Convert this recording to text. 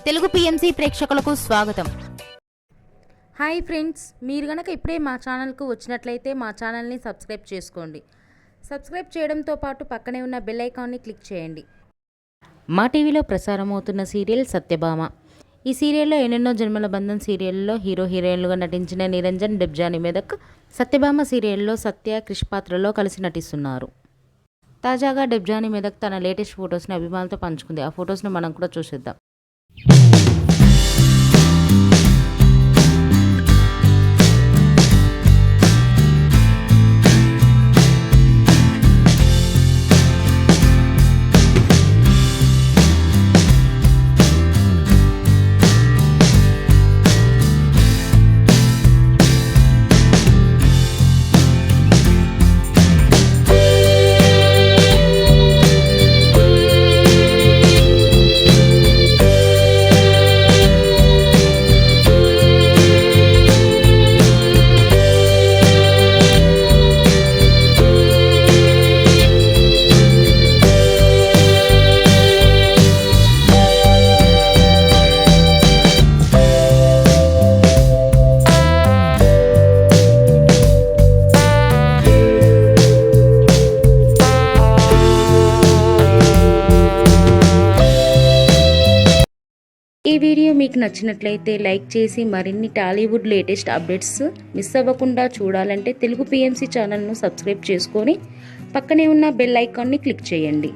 Telugu PMC ప్రేక్షకులకు స్వాగతం. Hi friends, మీరు గనక ఇప్పుడే మా ఛానల్కు వచ్చినట్లయితే మా ఛానల్ని సబ్స్క్రైబ్ చేసుకోండి. సబ్స్క్రైబ్ చేయడంతో పాటు పక్కనే ఉన్న బెల్ ఐకాన్ని క్లిక్ చేయండి. మా టీవీలో ప్రసారమవుతున్న సీరియల్ సత్యభామ. ఈ సీరియల్లో ఎన్నెన్నో జన్మల బంధం సీరియల్లో హీరో హీరోయిన్లుగా నటించిన నిరంజన్, డెబ్జానీ మెదక్ సత్యభామ సీరియల్లో సత్య, క్రిష్ పాత్రలో కలిసి నటిస్తున్నారు. తాజాగా డెబ్జానీ మెదక్ తన లేటెస్ట్ ఫొటోస్ని అభిమానులతో పంచుకుంది. ఆ ఫొటోస్ని మనం కూడా చూసేద్దాం. ఈ వీడియో మీకు నచ్చినట్లయితే లైక్ చేసి మరిన్ని టాలీవుడ్ లేటెస్ట్ అప్డేట్స్ మిస్ అవ్వకుండా చూడాలంటే తెలుగు పిఎంసి ఛానల్ను సబ్స్క్రైబ్ చేసుకొని పక్కనే ఉన్న బెల్ ఐకాన్ని క్లిక్ చేయండి.